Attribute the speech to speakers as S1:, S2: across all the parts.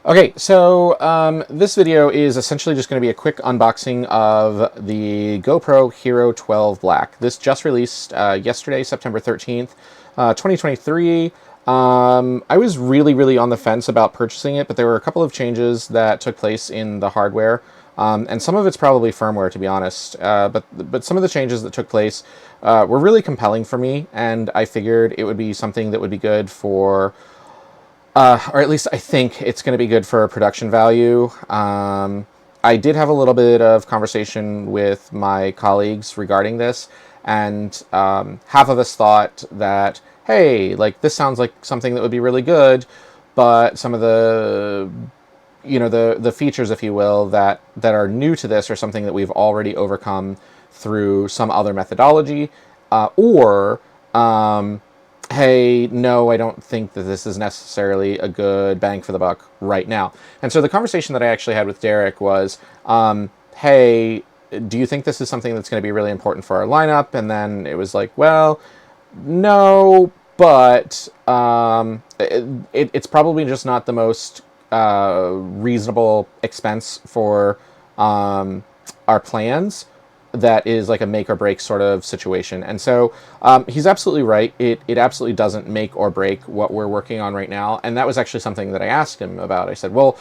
S1: Okay, so this video is essentially just going to be a quick unboxing of the GoPro Hero 12 Black. This just released yesterday, September 13th, 2023. I was really on the fence about purchasing it, but there were a couple of changes that took place in the hardware. And some of it's probably firmware, to be honest. But some of the changes that took place were really compelling for me, and I figured it would be something that would be good for or at least I think it's going to be good for production value. I did have a little bit of conversation with my colleagues regarding this, and half of us thought that, hey, like this sounds like something that would be really good, but some of the the features, if you will, that are new to this are something that we've already overcome through some other methodology, or hey, no, I don't think that this is necessarily a good bang for the buck right now. And so the conversation that I actually had with Derek was, hey, do you think this is something that's going to be really important for our lineup? And then it was like, well, no, but it's probably just not the most reasonable expense for our plans. That is like a make or break sort of situation. And so he's absolutely right. It absolutely doesn't make or break what we're working on right now. And that was actually something that I asked him about. I said, well,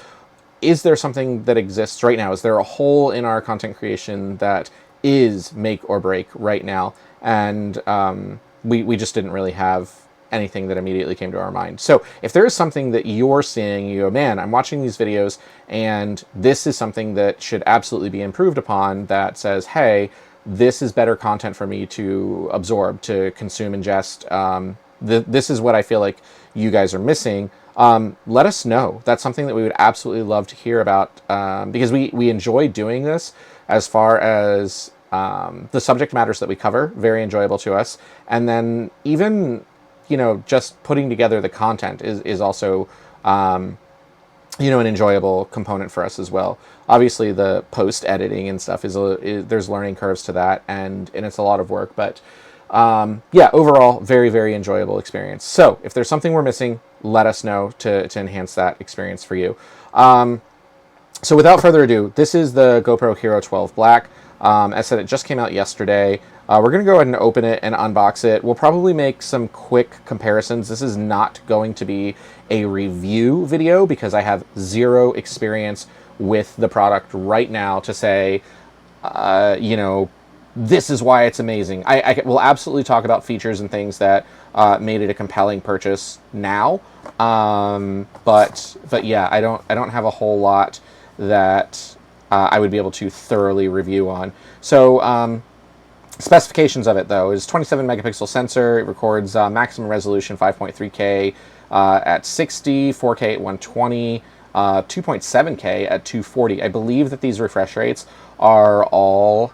S1: is there something that exists right now? Is there a hole in our content creation that is make or break right now? And we just didn't really have anything that immediately came to our mind. So if there is something that you're seeing, you go, man, I'm watching these videos and this is something that should absolutely be improved upon, that says, hey, this is better content for me to absorb, to consume, ingest. This is what I feel like you guys are missing. Let us know. That's something that we would absolutely love to hear about, because we enjoy doing this. As far as the subject matters that we cover, very enjoyable to us. And then even just putting together the content is also, an enjoyable component for us as well. Obviously, the post editing and stuff is there's learning curves to that, and it's a lot of work. But yeah, overall, very enjoyable experience. So if there's something we're missing, let us know to enhance that experience for you. So without further ado, this is the GoPro Hero 12 Black. As I said, it just came out yesterday. We're going to go ahead and open it and unbox it. We'll probably make some quick comparisons. This is not going to be a review video because I have zero experience with the product right now to say, this is why it's amazing. I will absolutely talk about features and things that made it a compelling purchase now. But yeah, I don't have a whole lot that I would be able to thoroughly review on. So specifications of it, though, is 27 megapixel sensor. It records maximum resolution 5.3K at 60, 4K at 120, 2.7K at 240. I believe that these refresh rates are all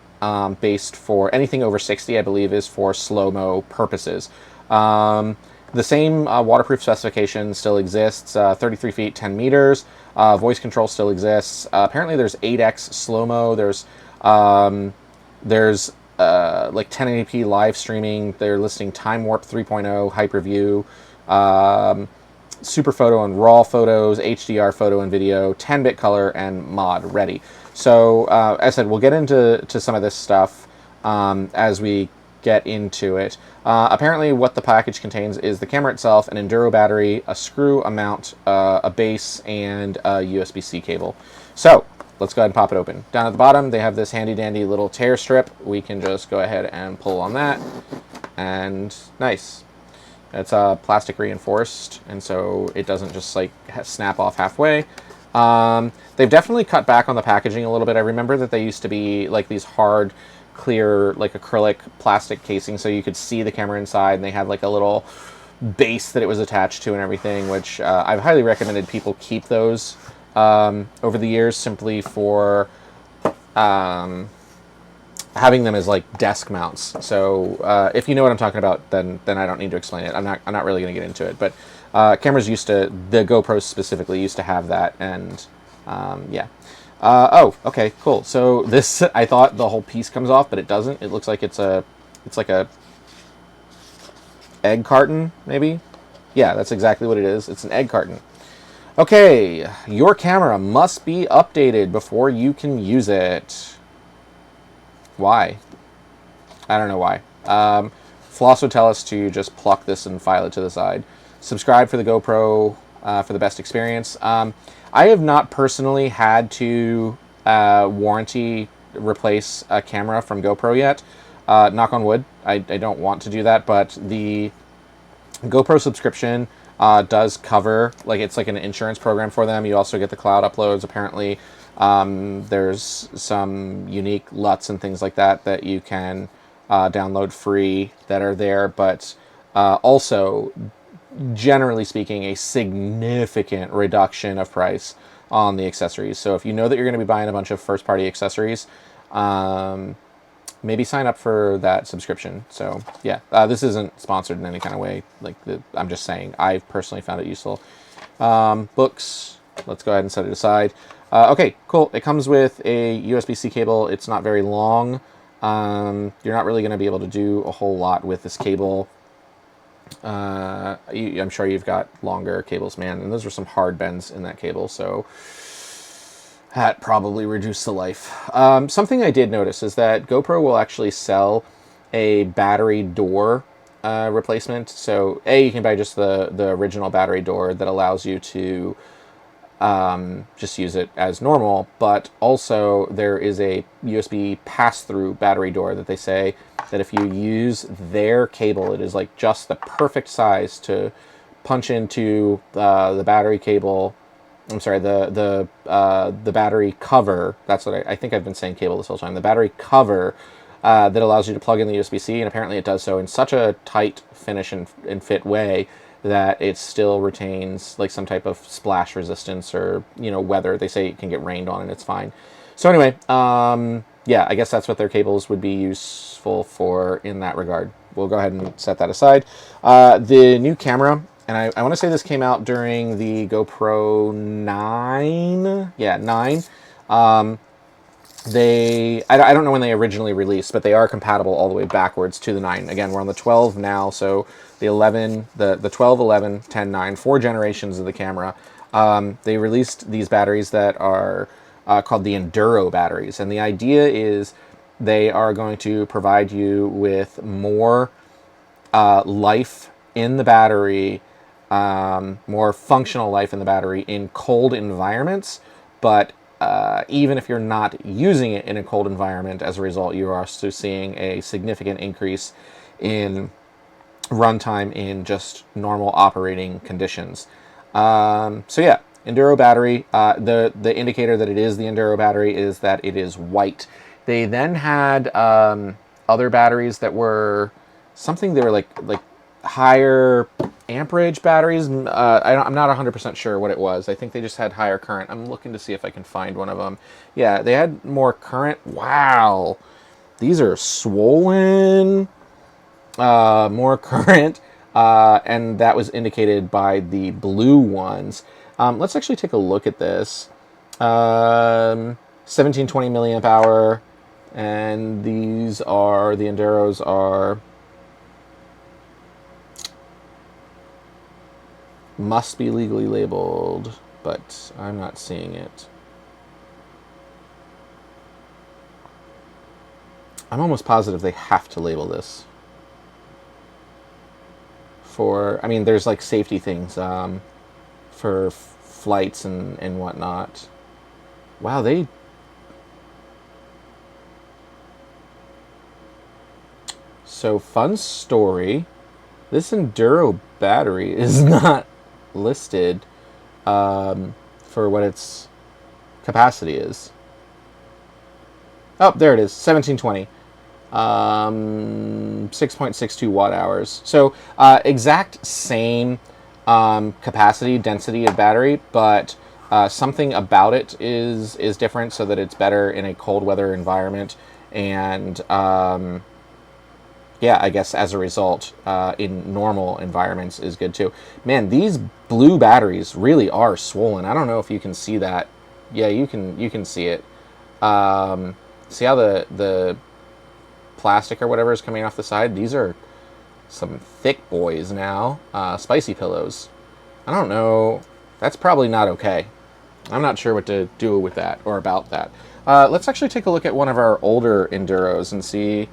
S1: based for anything over 60, I believe, is for slow-mo purposes. The same waterproof specification still exists, 33 feet, 10 meters. Voice control still exists. Apparently there's 8x slow-mo. There's like 1080p live streaming. They're listing Time Warp 3.0, Hyperview, Super Photo and RAW photos, HDR photo and video, 10-bit color, and mod ready. So as I said, we'll get into some of this stuff as we get into it. Apparently what the package contains is the camera itself, an Enduro battery, a screw, a mount, a base, and a USB-C cable. So let's go ahead and pop it open. Down at the bottom, they have this handy-dandy little tear strip. We can just go ahead and pull on that, and nice. It's plastic reinforced, and so it doesn't just like snap off halfway. They've definitely cut back on the packaging a little bit. I remember that they used to be like these hard, clear, like acrylic plastic casing, so you could see the camera inside, and they had like a little base that it was attached to and everything, which I've highly recommended people keep those over the years, simply for having them as like desk mounts. So if you know what I'm talking about, then I don't need to explain it. I'm not really going to get into it, but cameras used to, the GoPros specifically, used to have that, and yeah. Oh, okay, cool. So this, I thought the whole piece comes off, but it doesn't. It looks like it's like a egg carton, maybe. Yeah, that's exactly what it is. It's an egg carton. Okay, your camera must be updated before you can use it. Why? I don't know why. Floss would tell us to just pluck this and file it to the side. Subscribe for the GoPro for the best experience. I have not personally had to warranty replace a camera from GoPro yet. Knock on wood. I don't want to do that, but the GoPro subscription does cover, like, it's like an insurance program for them. You also get the cloud uploads, apparently. There's some unique LUTs and things like that that you can download free that are there, but also, generally speaking, a significant reduction of price on the accessories. So if you know that you're going to be buying a bunch of first-party accessories, maybe sign up for that subscription. So yeah, this isn't sponsored in any kind of way. I'm just saying, I've personally found it useful. Books, let's go ahead and set it aside. Okay, cool. It comes with a USB-C cable. It's not very long. You're not really going to be able to do a whole lot with this cable. I'm sure you've got longer cables, man, and those are some hard bends in that cable, so that probably reduced the life. Something I did notice is that GoPro will actually sell a battery door replacement. So you can buy just the original battery door that allows you to just use it as normal, but also there is a USB pass-through battery door that they say that if you use their cable, it is like just the perfect size to punch into the battery cable. I'm sorry, the battery cover. That's what I think I've been saying cable this whole time. The battery cover that allows you to plug in the USB-C, and apparently it does so in such a tight finish and fit way that it still retains like some type of splash resistance or, weather. They say it can get rained on and it's fine. So anyway, yeah, I guess that's what their cables would be useful for in that regard. We'll go ahead and set that aside. The new camera, and I want to say this came out during the GoPro 9. Yeah, 9. I don't know when they originally released, but they are compatible all the way backwards to the 9. Again, we're on the 12 now, so the 11, the 12, 11, 10, 9, 4 generations of the camera. They released these batteries that are called the Enduro batteries, and the idea is they are going to provide you with more life in the battery, more functional life in the battery in cold environments, but even if you're not using it in a cold environment, as a result, you are also seeing a significant increase in runtime in just normal operating conditions. So yeah, Enduro battery. The indicator that it is the Enduro battery is that it is white. They then had other batteries that were something. They were like higher amperage batteries. I'm not 100% sure what it was. I think they just had higher current. I'm looking to see if I can find one of them. Yeah, they had more current. Wow, these are swollen. More current, and that was indicated by the blue ones. Let's actually take a look at this. 1720 milliamp hour, and these are the Enduros are must be legally labeled, but I'm not seeing it. I'm almost positive they have to label this. I mean, there's like safety things for flights and whatnot. Wow, So, fun story. This Enduro battery is not listed for what its capacity is. Oh, there it is, 1720. 6.62 watt hours. So exact same capacity, density of battery, but something about it is different so that it's better in a cold weather environment. And yeah, I guess as a result, in normal environments is good too. Man, these blue batteries really are swollen. I don't know if you can see that. Yeah, you can see it. See how the plastic or whatever is coming off the side? These are some thick boys now. Spicy pillows. I don't know. That's probably not okay. I'm not sure what to do with that or about that. Let's actually take a look at one of our older Enduros and see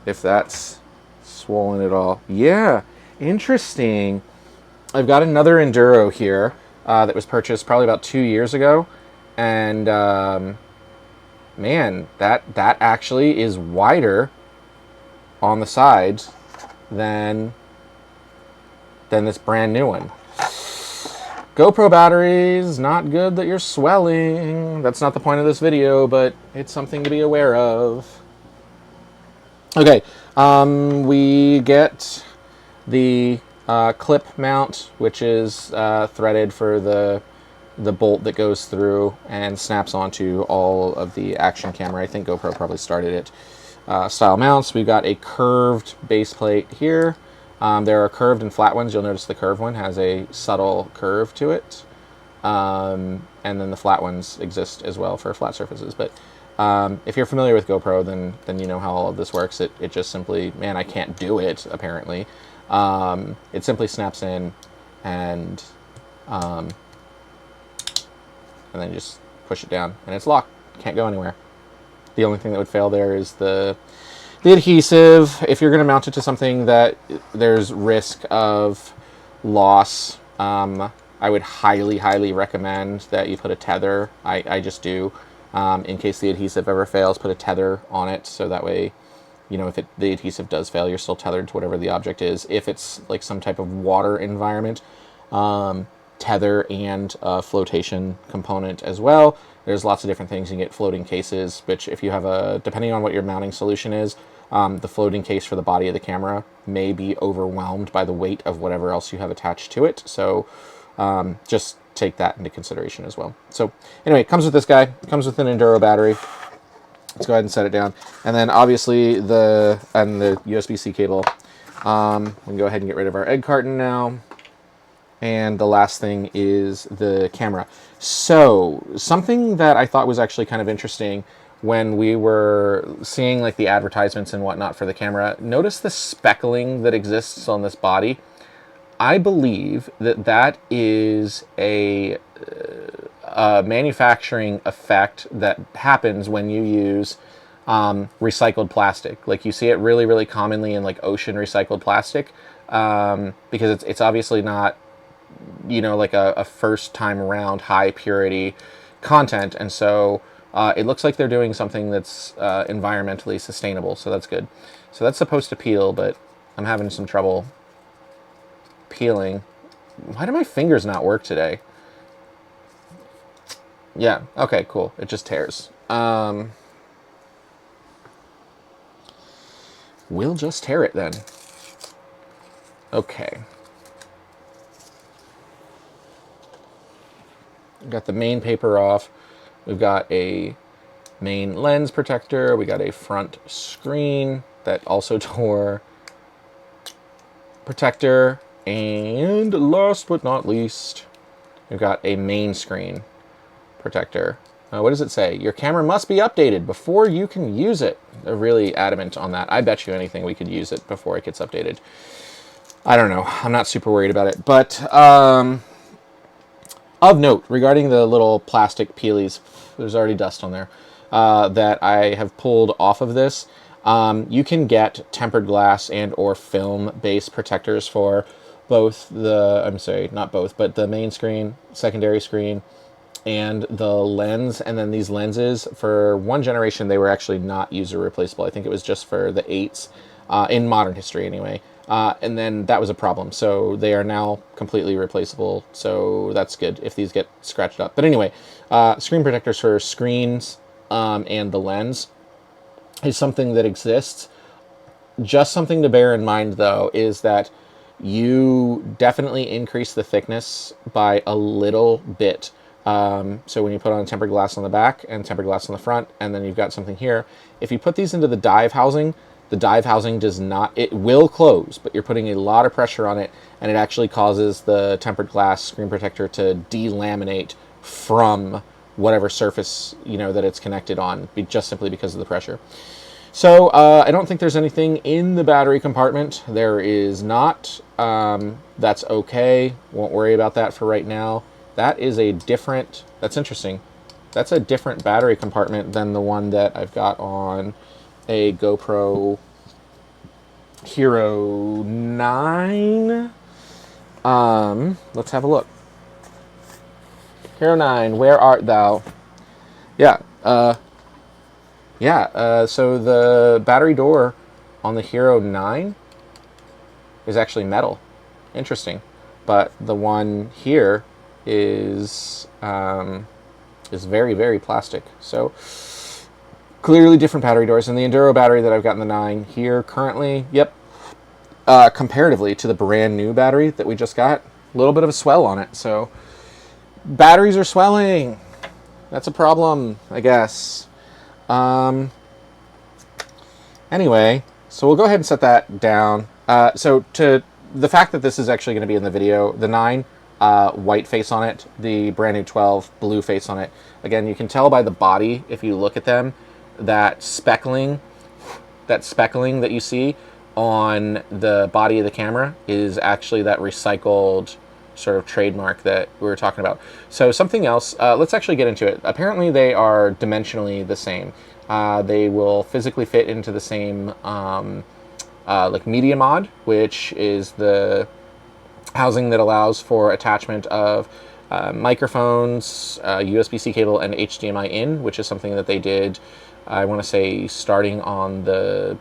S1: if that's swollen at all. Yeah, interesting. I've got another Enduro here that was purchased probably about 2 years ago, and man, that actually is wider on the sides than this brand new one. GoPro batteries, not good that you're swelling. That's not the point of this video, but it's something to be aware of. Okay, we get the clip mount, which is threaded for the bolt that goes through and snaps onto all of the action camera. I think GoPro probably started it. Style mounts, we've got a curved base plate here. There are curved and flat ones. You'll notice the curved one has a subtle curve to it. And then the flat ones exist as well for flat surfaces. But if you're familiar with GoPro, then you know how all of this works. It just simply, man, I can't do it, apparently. It simply snaps in and then you just push it down and it's locked. Can't go anywhere. The only thing that would fail there is the adhesive. If you're going to mount it to something that there's risk of loss, I would highly recommend that you put a tether. I just do. In case the adhesive ever fails, put a tether on it, so that way, you know, if the adhesive does fail, you're still tethered to whatever the object is. If it's like some type of water environment, tether and flotation component as well. There's lots of different things. You can get floating cases, which if you have depending on what your mounting solution is, the floating case for the body of the camera may be overwhelmed by the weight of whatever else you have attached to it. So just take that into consideration as well. So anyway, it comes with this guy. It comes with an Enduro battery. Let's go ahead and set it down. And then obviously the USB-C cable. We can go ahead and get rid of our egg carton now. And the last thing is the camera. So something that I thought was actually kind of interesting when we were seeing like the advertisements and whatnot for the camera, notice the speckling that exists on this body. I believe that is a manufacturing effect that happens when you use recycled plastic. Like you see it really commonly in like ocean recycled plastic, because it's obviously not, you know, like a first time around high purity content, and so it looks like they're doing something that's environmentally sustainable, so that's good. So that's supposed to peel, but I'm having some trouble peeling. Why do my fingers not work today? Yeah, okay, cool. It just tears. We'll just tear it then. Okay. Got the main paper off. We've got a main lens protector. We got a front screen that also tore. Protector. And last but not least, we've got a main screen protector. What does it say? Your camera must be updated before you can use it. They're really adamant on that. I bet you anything we could use it before it gets updated. I don't know. I'm not super worried about it. But of note, regarding the little plastic peelies, there's already dust on there, that I have pulled off of this. You can get tempered glass and or film-based protectors for both I'm sorry, not both, but the main screen, secondary screen, and the lens. And then these lenses, for one generation, they were actually not user replaceable. I think it was just for the 8s, in modern history anyway. And then that was a problem. So they are now completely replaceable. So that's good if these get scratched up. But anyway, screen protectors for screens and the lens is something that exists. Just something to bear in mind, though, is that you definitely increase the thickness by a little bit. So when you put on tempered glass on the back and tempered glass on the front, and then you've got something here, if you put these into the dive housing, the dive housing does not, it will close, but you're putting a lot of pressure on it, and it actually causes the tempered glass screen protector to delaminate from whatever surface, you know, that it's connected on, just simply because of the pressure. So I don't think there's anything in the battery compartment. There is not. That's okay. Won't worry about that for right now. That is a different, that's interesting. That's a different battery compartment than the one that I've got on a GoPro Hero 9. Let's have a look. Hero 9, where art thou? Yeah, so the battery door on the Hero 9 is actually metal. Interesting. But the one here is very, very plastic. So clearly different battery doors. And the Enduro battery that I've got in the 9 here currently, yep, comparatively to the brand new battery that we just got, a little bit of a swell on it. So batteries are swelling. That's a problem, I guess. Anyway, so we'll go ahead and set that down. So to the fact that this is actually going to be in the video, the 9 white face on it, the brand new 12 blue face on it. Again, you can tell by the body, if you look at them, that speckling that you see on the body of the camera is actually that recycled sort of trademark that we were talking about. So something else, let's actually get into it. Apparently they are dimensionally the same. They will physically fit into the same like media mod, which is the housing that allows for attachment of microphones, USB-C cable, and HDMI in, which is something that they did, I want to say, starting on the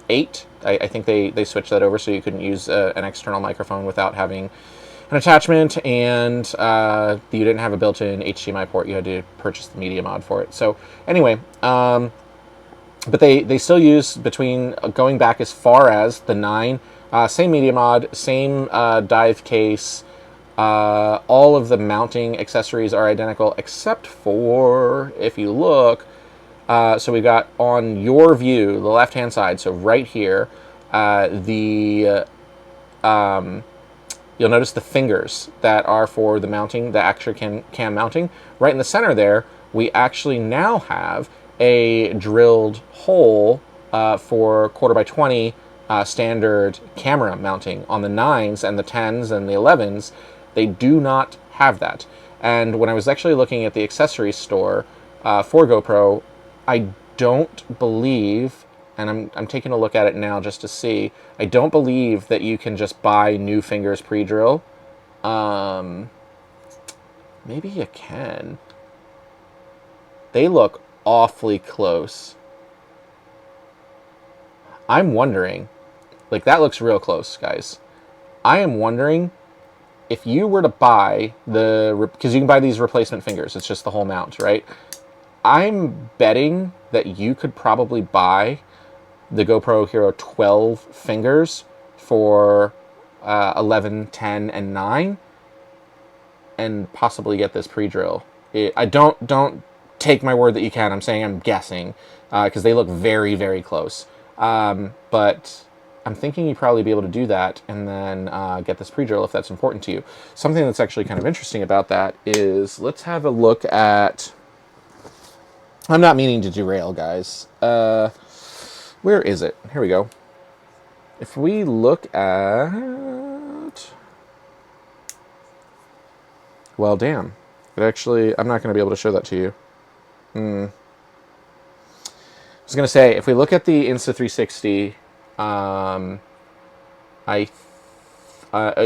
S1: 8. I think they switched that over so you couldn't use an external microphone without having an attachment, and you didn't have a built-in HDMI port. You had to purchase the media mod for it. So anyway, but they still use, between going back as far as the 9, same media mod, same dive case, all of the mounting accessories are identical except for, if you look, so we've got on your view, the left-hand side, so right here, you'll notice the fingers that are for the mounting, the actual cam mounting. Right in the center there, we actually now have a drilled hole for 1/4x20 standard camera mounting. On the 9s and the 10s and the 11s, they do not have that. And when I was actually looking at the accessories store for GoPro, I don't believe, and I'm taking a look at it now just to see, I don't believe that you can just buy new fingers pre-drill. Maybe you can. They look awfully close. I'm wondering, like, that looks real close, guys. I am wondering if you were to buy because you can buy these replacement fingers, it's just the whole mount, right? I'm betting that you could probably buy the GoPro Hero 12 fingers for 11, 10, and 9, and possibly get this pre-drill. I don't take my word that you can. I'm saying I'm guessing, because they look very, very close. But I'm thinking you'd probably be able to do that and then get this pre-drill if that's important to you. Something that's actually kind of interesting about that is, let's have a look at... I'm not meaning to derail, guys. Where is it? Here we go. If we look at... Well, damn. It actually... I'm not going to be able to show that to you. I was going to say, if we look at the Insta360,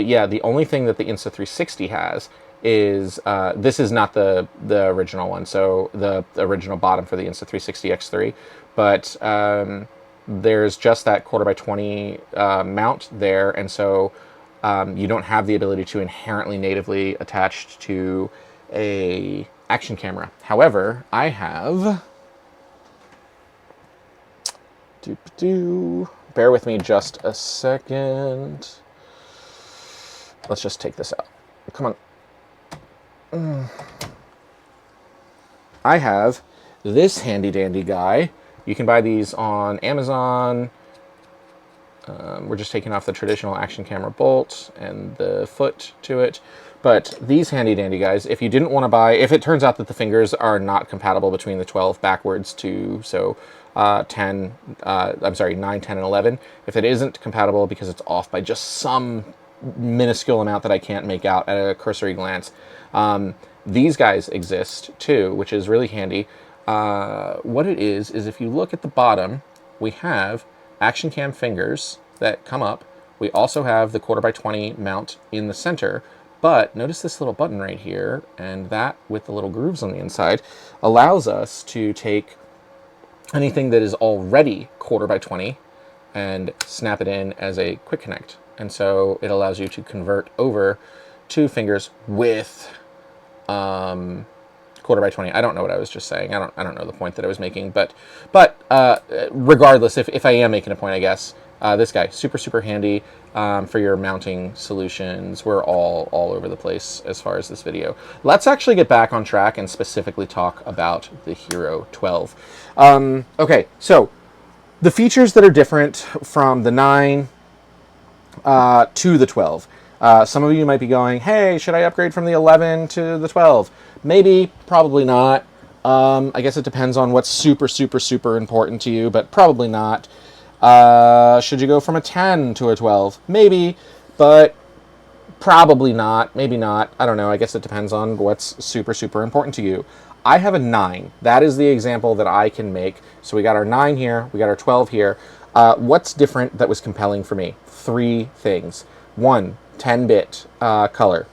S1: yeah, the only thing that the Insta360 has is, this is not the original one, so the original bottom for the Insta360 X3, but there's just that 1/4x20 mount there, and so you don't have the ability to inherently natively attach to a action camera. However, I have... Bear with me just a second. Let's just take this out. Come on. I have this handy dandy guy. You can buy these on Amazon. We're just taking off the traditional action camera bolt and the foot to it. But these handy dandy guys, if you didn't want to buy, if it turns out that the fingers are not compatible between the 12 backwards to, so 9, 10, and 11, if it isn't compatible because it's off by just some minuscule amount that I can't make out at a cursory glance. These guys exist too, which is really handy. What it is if you look at the bottom, we have action cam fingers that come up. We also have the 1/4x20 mount in the center, but notice this little button right here, and that with the little grooves on the inside allows us to take anything that is already 1/4x20 and snap it in as a quick connect. And so it allows you to convert over to fingers with 1/4x20. I don't know what I was just saying. I don't know the point that I was making, but regardless, if I am making a point, I guess this guy super handy for your mounting solutions. We're all over the place as far as this video. Let's actually get back on track and specifically talk about the Hero 12. Okay, so the features that are different from the 9 to the 12. Some of you might be going, hey, should I upgrade from the 11 to the 12? Maybe, probably not. I guess it depends on what's super important to you, but probably not. Should you go from a 10 to a 12? Maybe, but probably not. Maybe not. I don't know. I guess it depends on what's super important to you. I have a 9. That is the example that I can make. So we got our 9 here. We got our 12 here. What's different that was compelling for me? 3 things. 1, 10-bit color.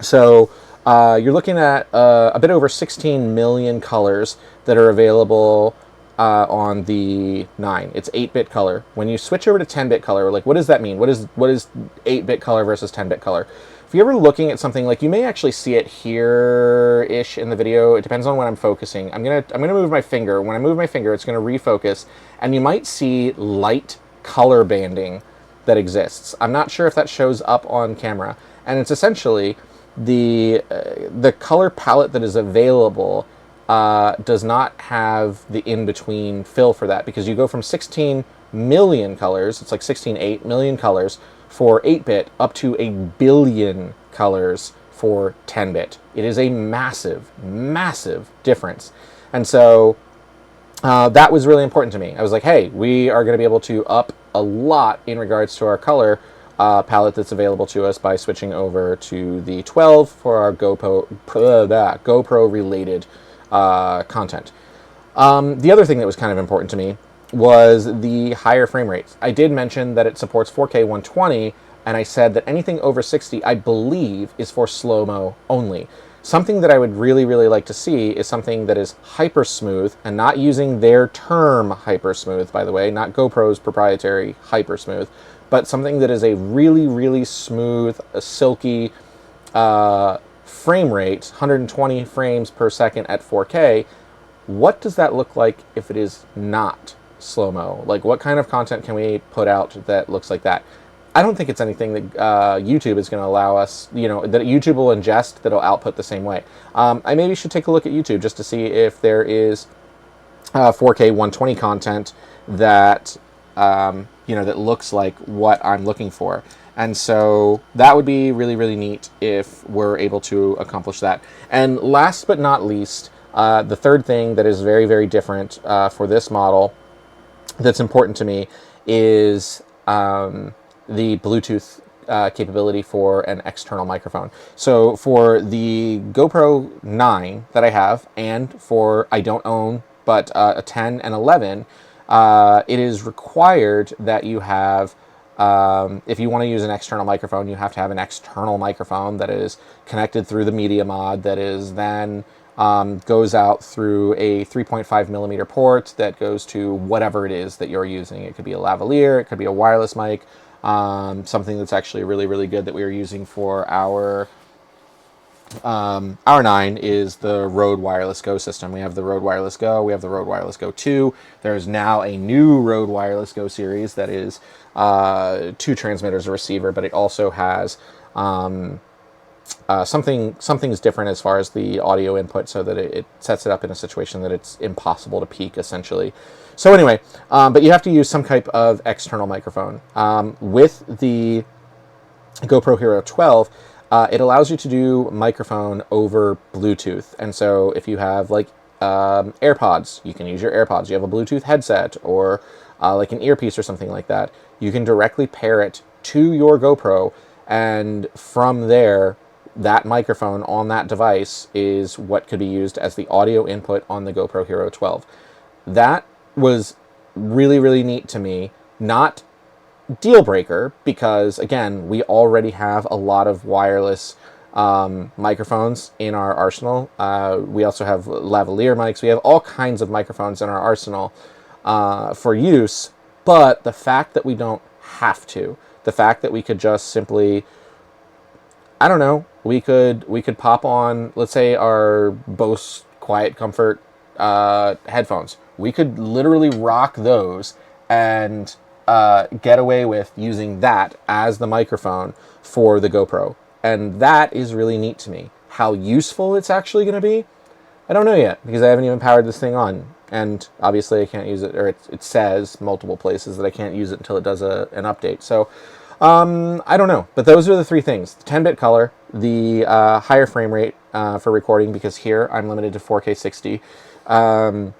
S1: So you're looking at a bit over 16 million colors that are available on the 9. It's 8-bit color. When you switch over to 10-bit color, like, what does that mean? What is 8-bit color versus 10-bit color? If you're ever looking at something, like, you may actually see it here-ish in the video. It depends on when I'm focusing. I'm gonna move my finger. When I move my finger, it's gonna refocus, and you might see light color banding that exists. I'm not sure if that shows up on camera, and it's essentially the color palette that is available does not have the in-between fill for that, because you go from 16 million colors, it's like 16.8 million colors for 8-bit, up to a billion colors for 10-bit. It is a massive difference. And so that was really important to me. I was like, hey, we are going to be able to up a lot in regards to our color palette that's available to us by switching over to the 12 for our GoPro related content. The other thing that was kind of important to me was the higher frame rates. I did mention that it supports 4K 120, and I said that anything over 60, I believe, is for slow-mo only. Something that I would really like to see is something that is hyper smooth, and not using their term hyper smooth, by the way, not GoPro's proprietary hyper smooth, but something that is a really smooth, silky frame rate, 120 frames per second at 4K. What does that look like if it is not slow-mo? Like, what kind of content can we put out that looks like that? I don't think it's anything that YouTube is going to allow us, that YouTube will ingest that'll output the same way. I maybe should take a look at YouTube just to see if there is 4K 120 content that, that looks like what I'm looking for. And so that would be really neat if we're able to accomplish that. And last but not least, the third thing that is very different for this model that's important to me is the Bluetooth capability for an external microphone. So for the GoPro 9 that I have, and for I don't own, but a 10 and 11, it is required that you have, if you want to use an external microphone, you have to have an external microphone that is connected through the media mod, that is then goes out through a 3.5 millimeter port that goes to whatever it is that you're using. It could be a lavalier, it could be a wireless mic, something that's actually really good that we are using for our 9 is the Rode Wireless Go system. We have the Rode Wireless Go, we have the Rode Wireless Go 2. There's now a new Rode Wireless Go series that is 2 transmitters, a receiver, but it also has something's different as far as the audio input, so that it sets it up in a situation that it's impossible to peak, essentially. So anyway, but you have to use some type of external microphone. With the GoPro Hero 12, it allows you to do microphone over Bluetooth. And so if you have like AirPods, you can use your AirPods. You have a Bluetooth headset or like an earpiece or something like that, you can directly pair it to your GoPro And from there, that microphone on that device is what could be used as the audio input on the GoPro Hero 12. That was really, really neat to me. Not deal breaker, because again, we already have a lot of wireless microphones in our arsenal. We also have lavalier mics. We have all kinds of microphones in our arsenal for use. But the fact that we don't have to, the fact that we could just simply, I don't know, we could pop on, let's say, our Bose Quiet Comfort headphones. We could literally rock those and get away with using that as the microphone for the GoPro. And that is really neat to me. How useful it's actually going to be, I don't know yet, because I haven't even powered this thing on. And obviously I can't use it, or it says multiple places that I can't use it until it does an update. So I don't know. But those are the three things. The 10-bit color, the higher frame rate for recording, because here I'm limited to 4K 60. And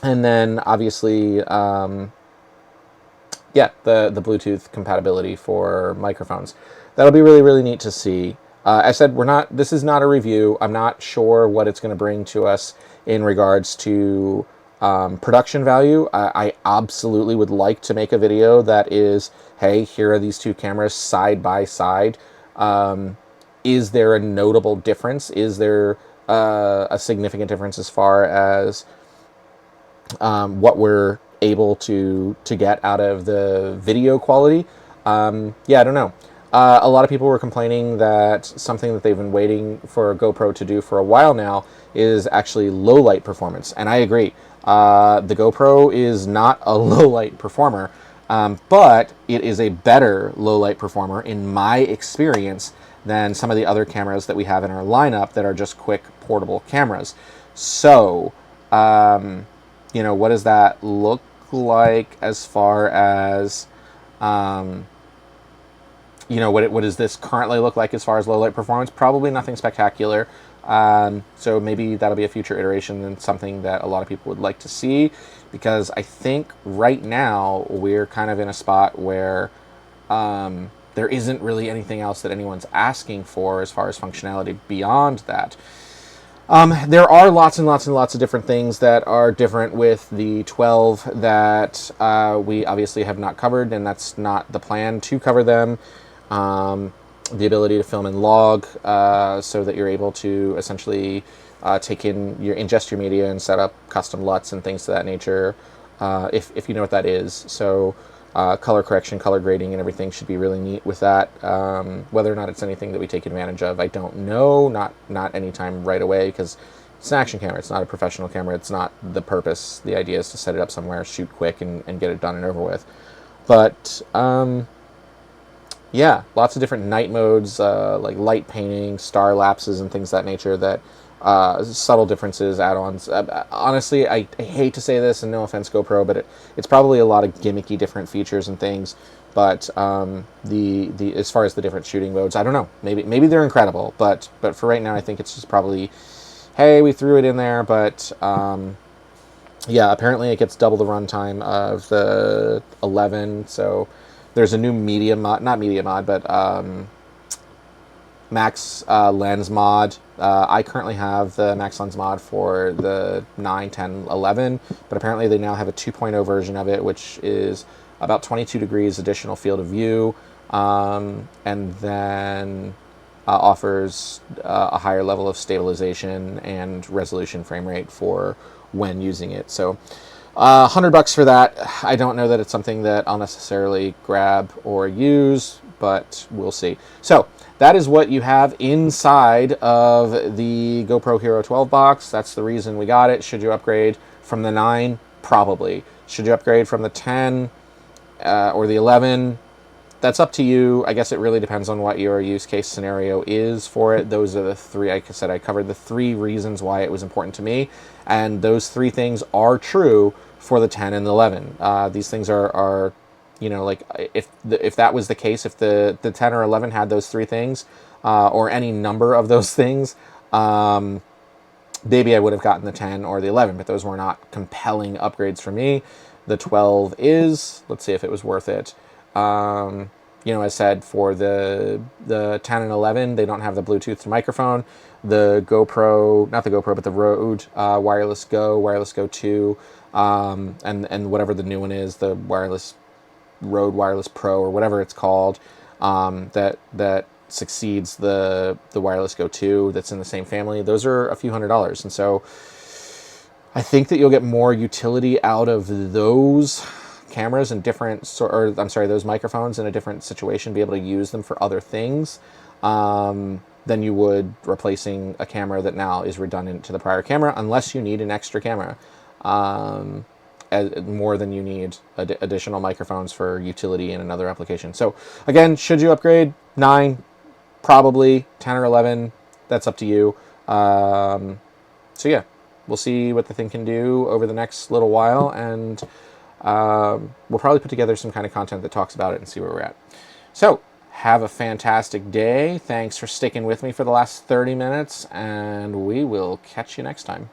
S1: then obviously, yeah, the Bluetooth compatibility for microphones. That'll be really, really neat to see. I said this is not a review. I'm not sure what it's going to bring to us in regards to production value. I absolutely would like to make a video that is, hey, here are these two cameras side by side. Is there a notable difference? Is there a significant difference as far as what we're able to get out of the video quality? Yeah, I don't know. A lot of people were complaining that something that they've been waiting for GoPro to do for a while now is actually low light performance, and I agree. The GoPro is not a low light performer, but it is a better low light performer in my experience than some of the other cameras that we have in our lineup that are just quick portable cameras. So, you know, what does that look like as far as, you know, what does this currently look like as far as low light performance? Probably nothing spectacular. So maybe that'll be a future iteration and something that a lot of people would like to see, because I think right now we're kind of in a spot where there isn't really anything else that anyone's asking for as far as functionality beyond that. There are lots and lots and lots of different things that are different with the 12 that we obviously have not covered, and that's not the plan to cover them. The ability to film and log, so that you're able to essentially ingest your media and set up custom LUTs and things to that nature, if you know what that is. So color correction, color grading, and everything should be really neat with that. Whether or not it's anything that we take advantage of, I don't know. Not anytime right away, because it's an action camera. It's not a professional camera. It's not the purpose. The idea is to set it up somewhere, shoot quick, and get it done and over with. But yeah, lots of different night modes, like light painting, star lapses, and things of that nature, that subtle differences, add-ons. Honestly, I hate to say this, and no offense, GoPro, but it's probably a lot of gimmicky different features and things. But the as far as the different shooting modes, I don't know. Maybe they're incredible, but for right now, I think it's just probably, hey, we threw it in there. But yeah, apparently it gets double the runtime of the 11. So there's a new media mod, not media mod, but max lens mod. I currently have the max lens mod for the 9, 10, 11, but apparently they now have a 2.0 version of it, which is about 22 degrees additional field of view, and then offers a higher level of stabilization and resolution frame rate for when using it. So $100 for that. I don't know that it's something that I'll necessarily grab or use, but we'll see. So that is what you have inside of the GoPro Hero 12 box. That's the reason we got it. Should you upgrade from the 9? Probably. Should you upgrade from the 10 or the 11? That's up to you. I guess it really depends on what your use case scenario is for it. Those are the three, like I said, I covered the 3 reasons why it was important to me, and those 3 things are true for the 10 and the 11. These things are, you know, like if that was the case, if the 10 or 11 had those 3 things, or any number of those things, maybe I would have gotten the 10 or the 11, but those were not compelling upgrades for me. The 12 is. Let's see if it was worth it. I said for the 10 and 11, they don't have the Bluetooth microphone. The GoPro, not the GoPro, but the Rode Wireless Go, Wireless Go 2, and whatever the new one is, the Rode Wireless Pro or whatever it's called, that succeeds the Wireless Go 2 that's in the same family. Those are a few $100s, and so I think that you'll get more utility out of those cameras and those microphones in a different situation, be able to use them for other things, than you would replacing a camera that now is redundant to the prior camera, unless you need an extra camera, more than you need additional microphones for utility in another application. So again, should you upgrade? 9, probably. 10 or 11, that's up to you. So yeah, we'll see what the thing can do over the next little while, and we'll probably put together some kind of content that talks about it and see where we're at. So have a fantastic day. Thanks for sticking with me for the last 30 minutes, and we will catch you next time.